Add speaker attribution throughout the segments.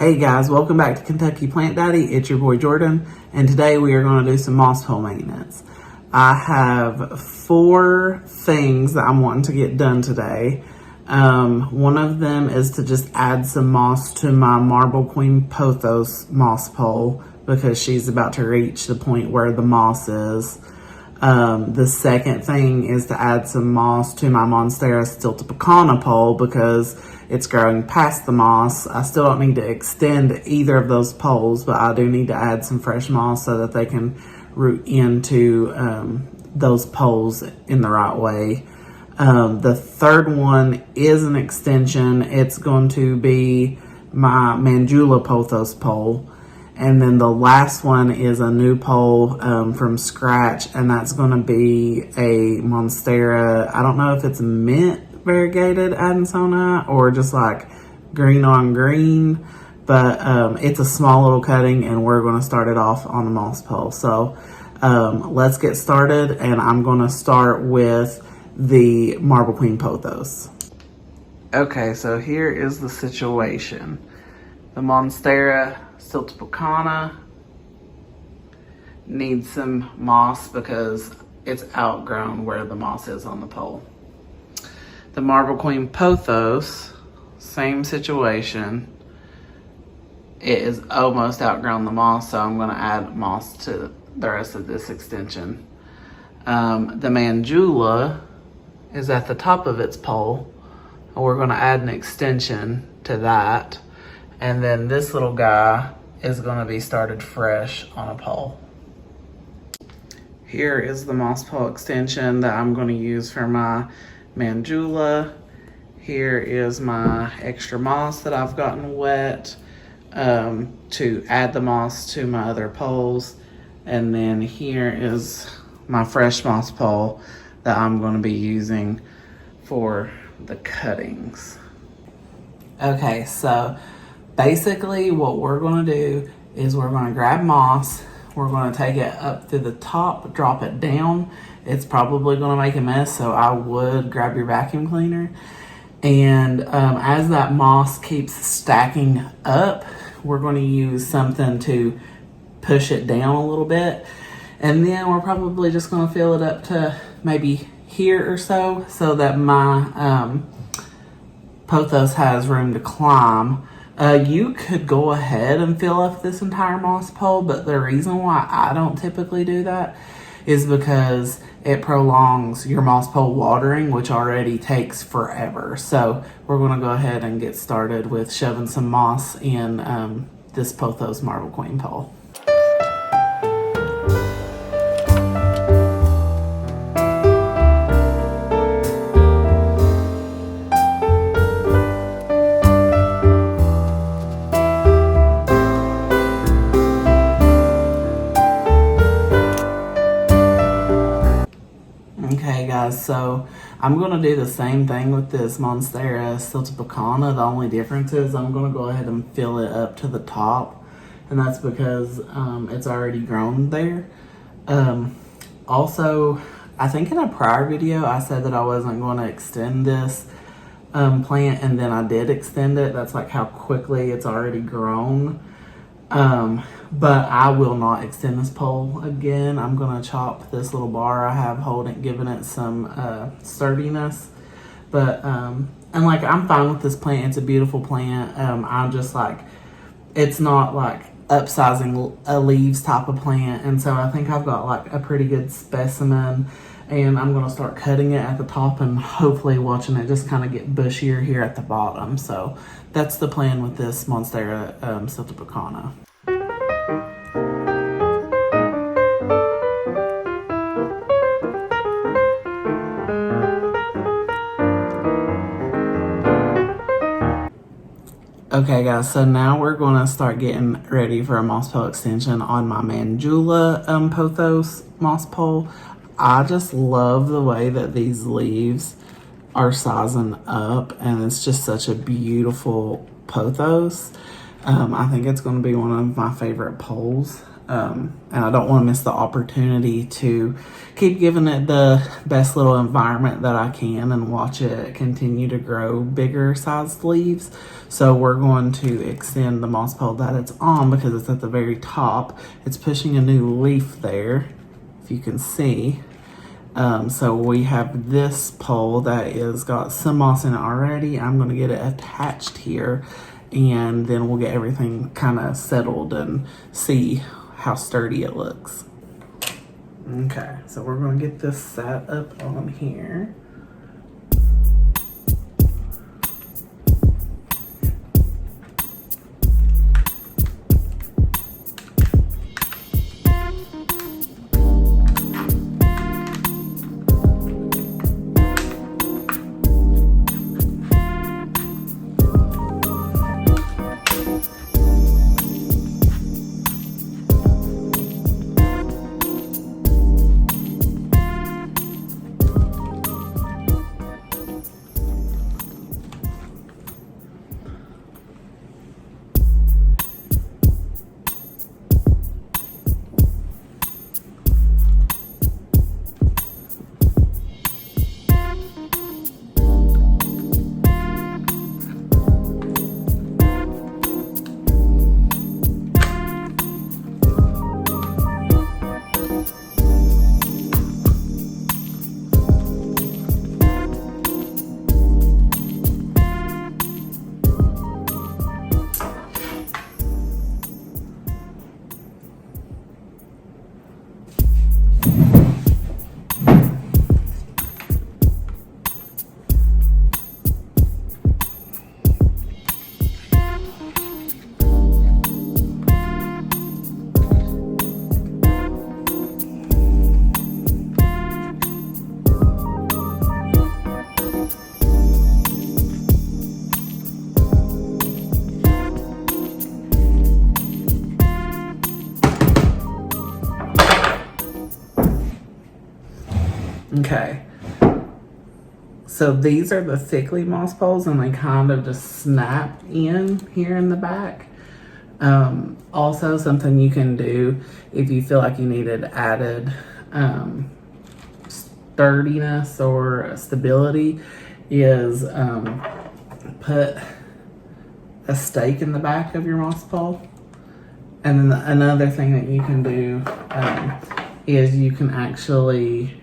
Speaker 1: Hey guys, welcome back to Kentucky Plant Daddy. It's your boy Jordan, and today we are going to do some moss pole maintenance. I have 4 things that I'm wanting to get done today. One of them is to just add some moss to my Marble Queen pothos moss pole because she's about to reach the point where the moss is. The second thing is to add some moss to my monstera stiltopicana pole because it's growing past the moss. I still don't need to extend either of those poles, but I do need to add some fresh moss so that they can root into those poles in the right way. The third one is an extension. It's going to be my manjula pothos pole. And then the last one is a new pole from scratch, and that's going to be a monstera. I don't know if it's mint variegated Adansonii or just like green on green, but it's a small little cutting, and we're going to start it off on the moss pole. So let's get started, and I'm going to start with the Marble Queen pothos. Okay, so here is the situation. The monstera stiltopicana needs some moss because it's outgrown where the moss is on the pole. The Marble Queen pothos, same situation. It is almost outgrown the moss, so I'm going to add moss to the rest of this extension. The manjula is at the top of its pole, and we're going to add an extension to that. And then this little guy is going to be started fresh on a pole. Here is the moss pole extension that I'm going to use for my manjula. Here is my extra moss that I've gotten wet to add the moss to my other poles. And then here is my fresh moss pole that I'm going to be using for the cuttings. Okay, so basically what we're going to do is we're going to grab moss, we're going to take it up to the top, drop it down. It's probably going to make a mess, so I would grab your vacuum cleaner. And as that moss keeps stacking up, we're going to use something to push it down a little bit. And then we're probably just going to fill it up to maybe here or so that my pothos has room to climb. You could go ahead and fill up this entire moss pole, but the reason why I don't typically do that is because it prolongs your moss pole watering, which already takes forever. So we're going to go ahead and get started with shoving some moss in this pothos Marble Queen pole. Okay guys, so I'm going to do the same thing with this monstera stiltopicana. The only difference is I'm going to go ahead and fill it up to the top, and that's because it's already grown there. Also, I think in a prior video I said that I wasn't going to extend this plant, and then I did extend it. That's like how quickly it's already grown. But I will not extend this pole again. I'm going to chop this little bar I have holding, giving it some sturdiness. But, and like, I'm fine with this plant. It's a beautiful plant. I'm just like, it's not like upsizing a leaves type of plant. And so I think I've got like a pretty good specimen. And I'm going to start cutting it at the top and hopefully watching it just kind of get bushier here at the bottom. So that's the plan with this monstera stiltopicana. Okay guys, so now we're going to start getting ready for a moss pole extension on my manjula pothos moss pole. I just love the way that these leaves are sizing up, and it's just such a beautiful pothos. I think it's going to be one of my favorite poles. And I don't want to miss the opportunity to keep giving it the best little environment that I can and watch it continue to grow bigger sized leaves. So we're going to extend the moss pole that it's on because it's at the very top. It's pushing a new leaf there, if you can see. So we have this pole that is got some moss in it already. I'm going to get it attached here, and then we'll get everything kind of settled and see how sturdy it looks. Okay, so we're going to get this set up on here. Okay, so these are the thickly moss poles, and they kind of just snap in here in the back. Also, something you can do if you feel like you needed added sturdiness or stability is put a stake in the back of your moss pole. And then another thing that you can do is you can actually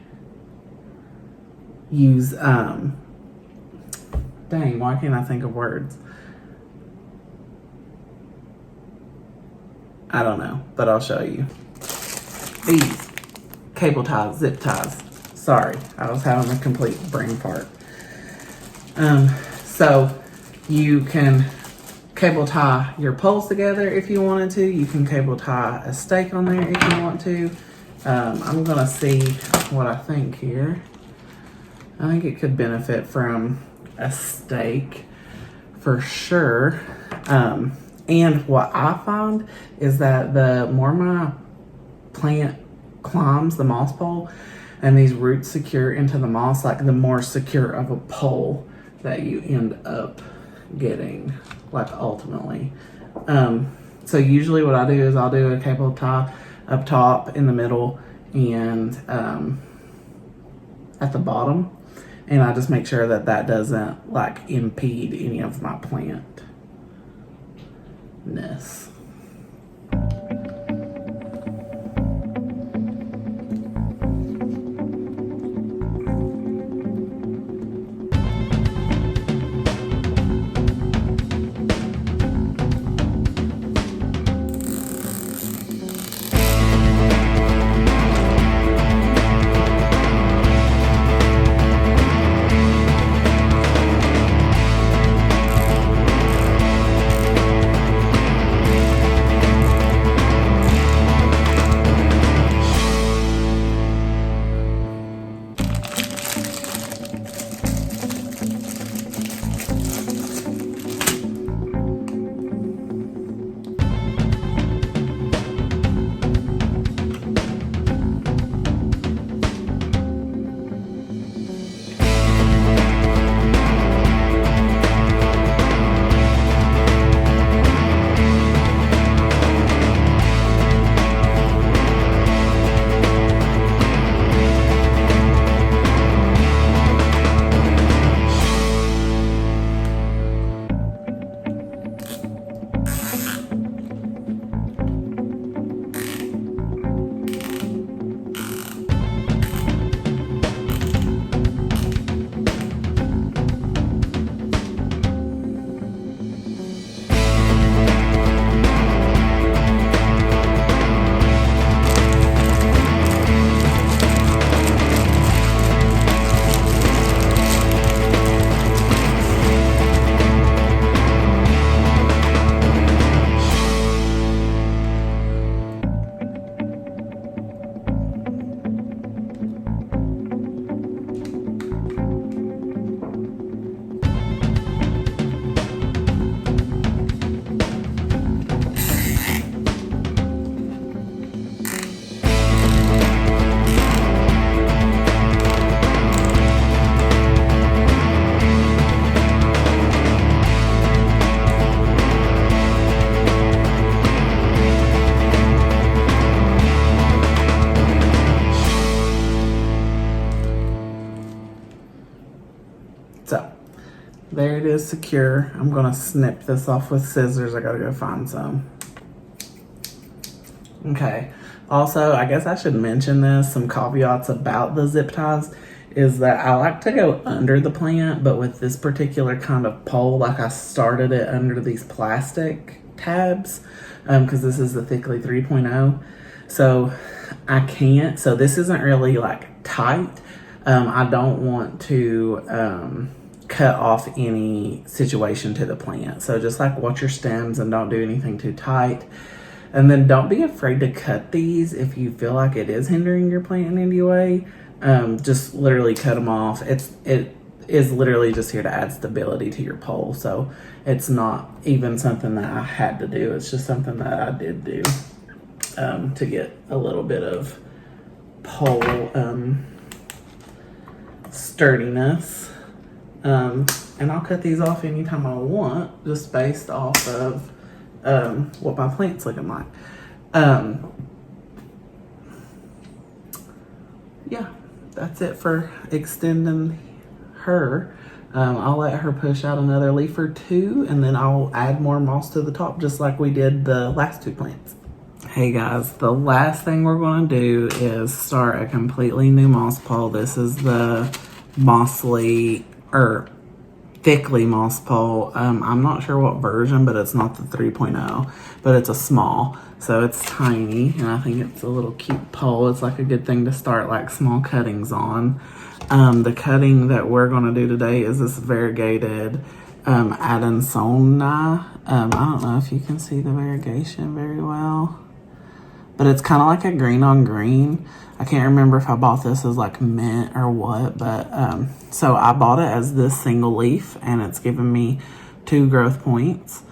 Speaker 1: use, dang, why can't I think of words? I don't know, but I'll show you. These cable ties, zip ties. Sorry, I was having a complete brain fart. So you can cable tie your poles together if you wanted to. You can cable tie a stake on there if you want to. I'm gonna see what I think here. I think it could benefit from a stake for sure. And what I find is that the more my plant climbs the moss pole and these roots secure into the moss, like the more secure of a pole that you end up getting, like ultimately. So usually what I do is I'll do a cable tie up top, in the middle, and at the bottom. And I just make sure that that doesn't like impede any of my plantness. it is secure. I'm gonna snip this off with scissors. I gotta go find some. Okay. Also, I guess I should mention this, some caveats about the zip ties is that I like to go under the plant, but with this particular kind of pole, like I started it under these plastic tabs, because this is the Thickly 3.0. So I can't, so this isn't really like tight. I don't want to cut off any situation to the plant. So just like watch your stems and don't do anything too tight. And then don't be afraid to cut these if you feel like it is hindering your plant in any way. Just literally cut them off. It is literally just here to add stability to your pole. So it's not even something that I had to do. It's just something that I did do to get a little bit of pole sturdiness. And I'll cut these off anytime I want, just based off of what my plant's looking like. Yeah, that's it for extending her. I'll let her push out another leaf or two, and then I'll add more moss to the top, just like we did the last two plants. Hey guys, the last thing we're going to do is start a completely new moss pole. This is the Thickly moss pole. I'm not sure what version, but it's not the 3.0, but it's a small, so it's tiny, and I think it's a little cute pole. It's like a good thing to start like small cuttings on. The cutting that we're going to do today is this variegated Adansonii. I don't know if you can see the variegation very well, but it's kind of like a green on green. I can't remember if I bought this as like mint or what, but so I bought it as this single leaf, and it's given me 2 growth points.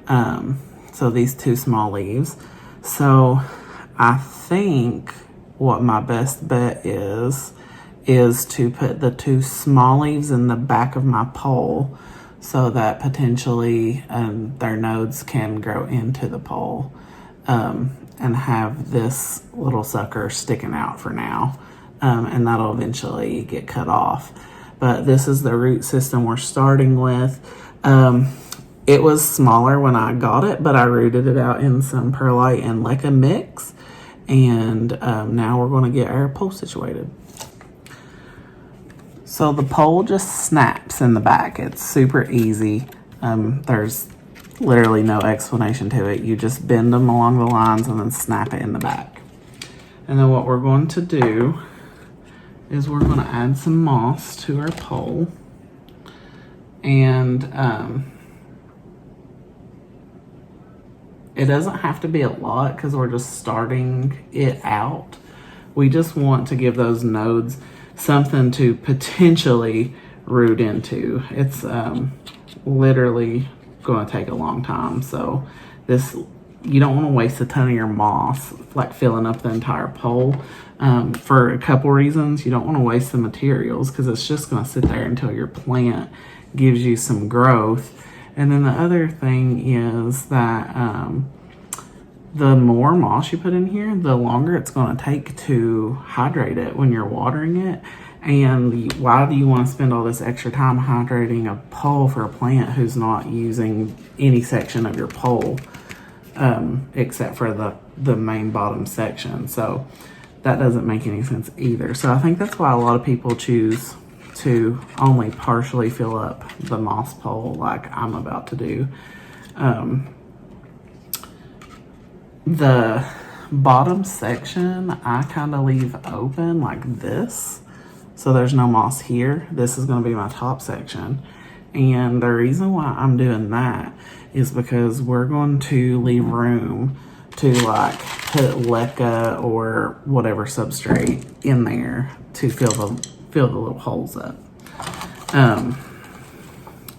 Speaker 1: So these 2 small leaves. So I think what my best bet is to put the 2 small leaves in the back of my pole so that potentially their nodes can grow into the pole. And have this little sucker sticking out for now, and that'll eventually get cut off. But this is the root system we're starting with. It was smaller when I got it, but I rooted it out in some perlite and leca mix, and now we're going to get our pole situated. So the pole just snaps in the back. It's super easy. There's literally no explanation to it. You just bend them along the lines and then snap it in the back. And then what we're going to do is we're going to add some moss to our pole. And it doesn't have to be a lot because we're just starting it out. We just want to give those nodes something to potentially root into. It's literally going to take a long time, so you don't want to waste a ton of your moss like filling up the entire pole for a couple reasons. You don't want to waste the materials because it's just going to sit there until your plant gives you some growth. And then the other thing is that the more moss you put in here, the longer it's going to take to hydrate it when you're watering it. And why do you want to spend all this extra time hydrating a pole for a plant who's not using any section of your pole except for the main bottom section? So that doesn't make any sense either. So I think that's why a lot of people choose to only partially fill up the moss pole like I'm about to do. The bottom section I kind of leave open like this. So there's no moss here. This is going to be my top section. And the reason why I'm doing that is because we're going to leave room to like put leca or whatever substrate in there to fill the little holes up.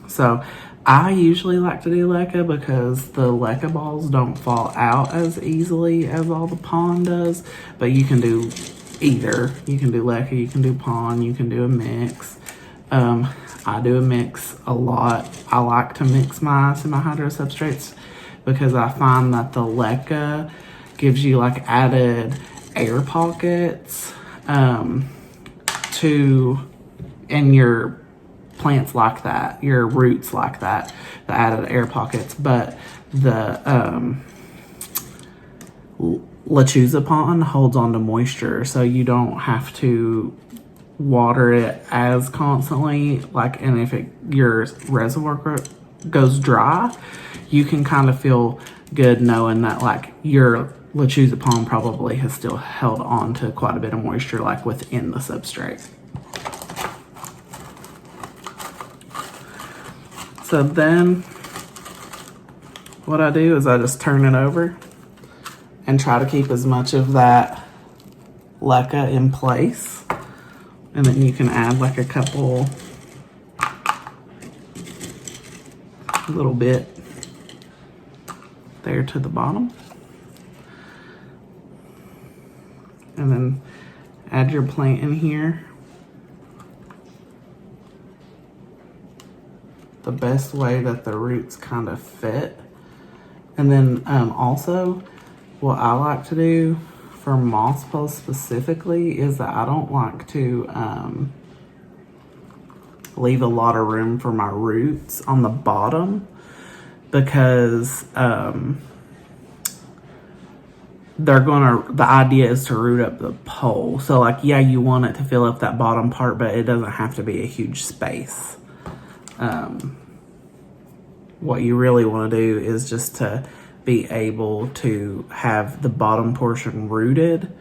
Speaker 1: So I usually like to do leca because the leca balls don't fall out as easily as all the pon does, but you can do either. You can do leca, you can do pon, you can do a mix. I do a mix a lot. I like to mix my semi-hydro substrates because I find that the leca gives you like added air pockets in your plants like that, your roots like that, the added air pockets, but the lechuzapon holds on to moisture, so you don't have to water it as constantly. Like, and if your reservoir goes dry, you can kind of feel good knowing that like your lechuzapon probably has still held on to quite a bit of moisture, like within the substrate. So then what I do is I just turn it over and try to keep as much of that leca in place. And then you can add like a little bit there to the bottom. And then add your plant in here. The best way that the roots kind of fit. And then also what I like to do for moss poles specifically is that I don't like to leave a lot of room for my roots on the bottom, because the idea is to root up the pole. So like, yeah, you want it to fill up that bottom part, but it doesn't have to be a huge space. What you really want to do is just to be able to have the bottom portion rooted,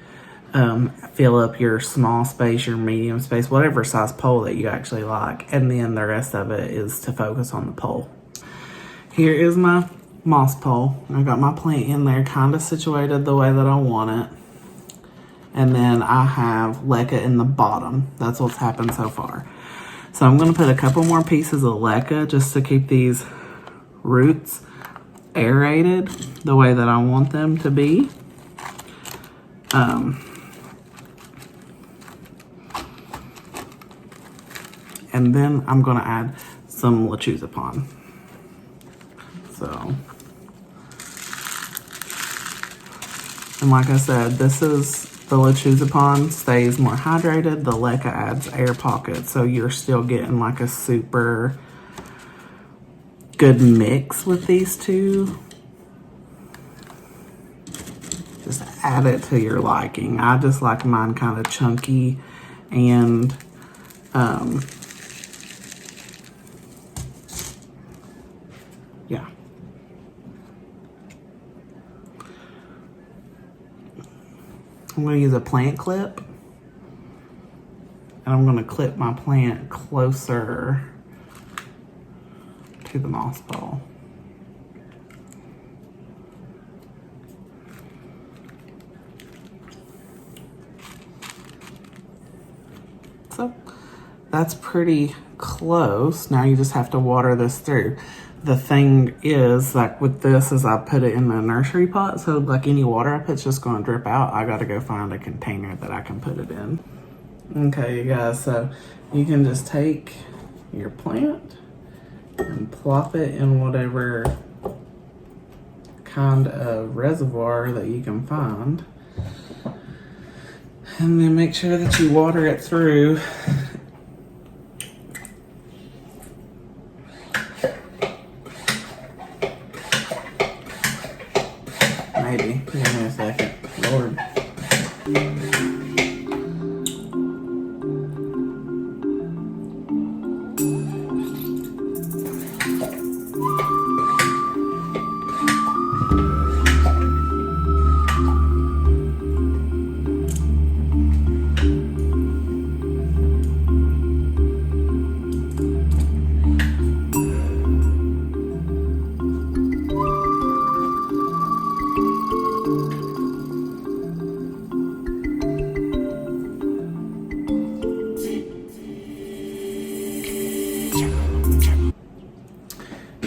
Speaker 1: fill up your small space, your medium space, whatever size pole that you actually like, and then the rest of it is to focus on the pole. Here is my moss pole. I got my plant in there kind of situated the way that I want it, and then I have leca in the bottom. That's what's happened so far. So I'm going to put a couple more pieces of leca just to keep these roots aerated the way that I want them to be. And then I'm going to add some lechuzapon. So, and like I said, this is the lechuzapon stays more hydrated. The leca adds air pockets, so you're still getting like a super good mix with these two. Just add it to your liking. I just like mine kind of chunky and yeah. I'm going to use a plant clip, and I'm going to clip my plant closer to the moss pole. So that's pretty close. Now you just have to water this through. The thing is, like with this, is I put it in the nursery pot, so like any water I put's just going to drip out. I got to go find a container that I can put it in. Okay, you guys, so you can just take your plant and plop it in whatever kind of reservoir that you can find. And then make sure that you water it through. Maybe. Give me a second. Lord.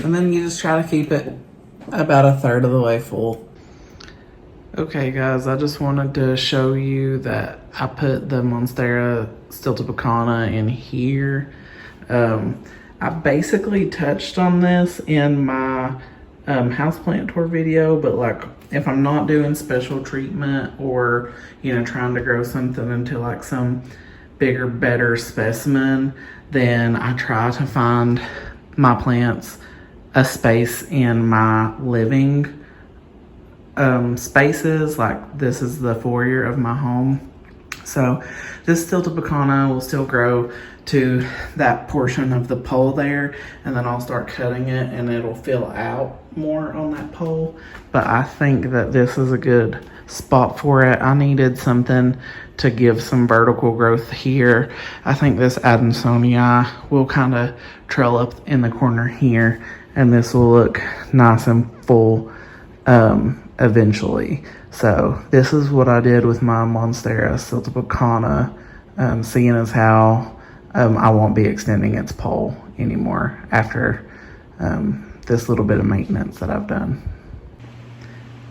Speaker 1: And then you just try to keep it about a third of the way full. Okay guys, I just wanted to show you that I put the monstera stiltopecana in here. I basically touched on this in my houseplant tour video, but like if I'm not doing special treatment or, you know, trying to grow something into like some bigger, better specimen, then I try to find my plants a space in my living spaces. Like this is the foyer of my home. So this stilton pecana will still grow to that portion of the pole there, and then I'll start cutting it and it'll fill out more on that pole. But I think that this is a good spot for it. I needed something to give some vertical growth here. I think this Adansonii will kind of trail up in the corner here, and this will look nice and full eventually. So this is what I did with my monstera stilton pecana, seeing as how I won't be extending its pole anymore after this little bit of maintenance that I've done.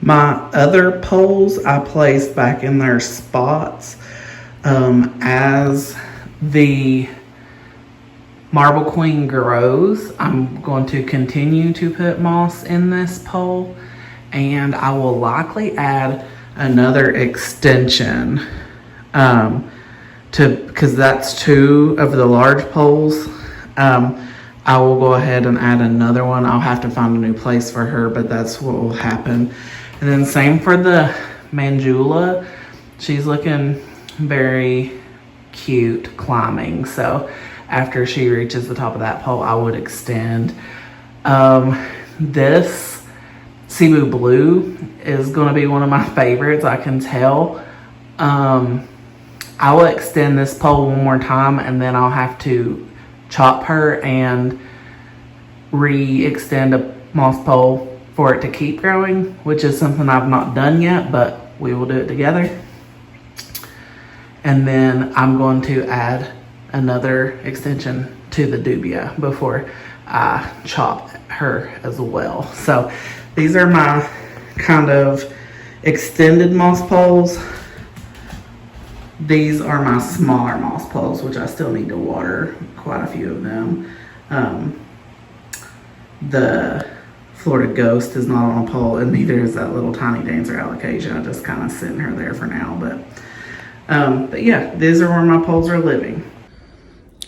Speaker 1: My other poles I placed back in their spots. As the Marble Queen grows, I'm going to continue to put moss in this pole, and I will likely add another extension because that's 2 of the large poles. I will go ahead and add another one. I'll have to find a new place for her, but that's what will happen. And then same for the manjula. She's looking very cute climbing. So after she reaches the top of that pole, I would extend. This Cebu Blue is going to be one of my favorites, I can tell. I will extend this pole one more time, and then I'll have to chop her and re-extend a moss pole for it to keep growing, which is something I've not done yet, but we will do it together. And then I'm going to add another extension to the dubia before I chop her as well. So these are my kind of extended moss poles. These are my smaller moss poles, which I still need to water quite a few of them. The Florida Ghost is not on a pole, and neither is that little tiny dancer alocasia. I'm just kind of sitting her there for now. But yeah, these are where my poles are living.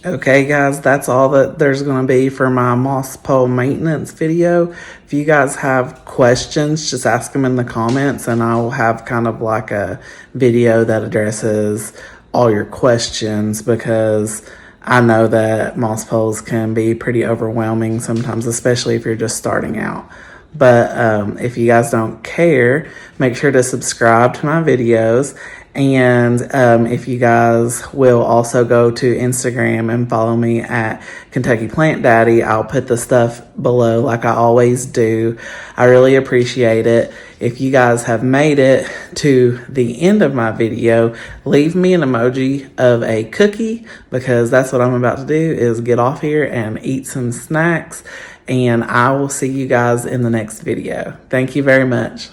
Speaker 1: Okay guys, that's all that there's going to be for my moss pole maintenance video. If you guys have questions, just ask them in the comments, and I'll have kind of like a video that addresses all your questions, because I know that moss poles can be pretty overwhelming sometimes, especially if you're just starting out. But if you guys don't care, make sure to subscribe to my videos. And if you guys will also go to Instagram and follow me at Kentucky Plant Daddy, I'll put the stuff below like I always do. I really appreciate it. If you guys have made it to the end of my video, leave me an emoji of a cookie, because that's what I'm about to do, is get off here and eat some snacks. And I will see you guys in the next video. Thank you very much.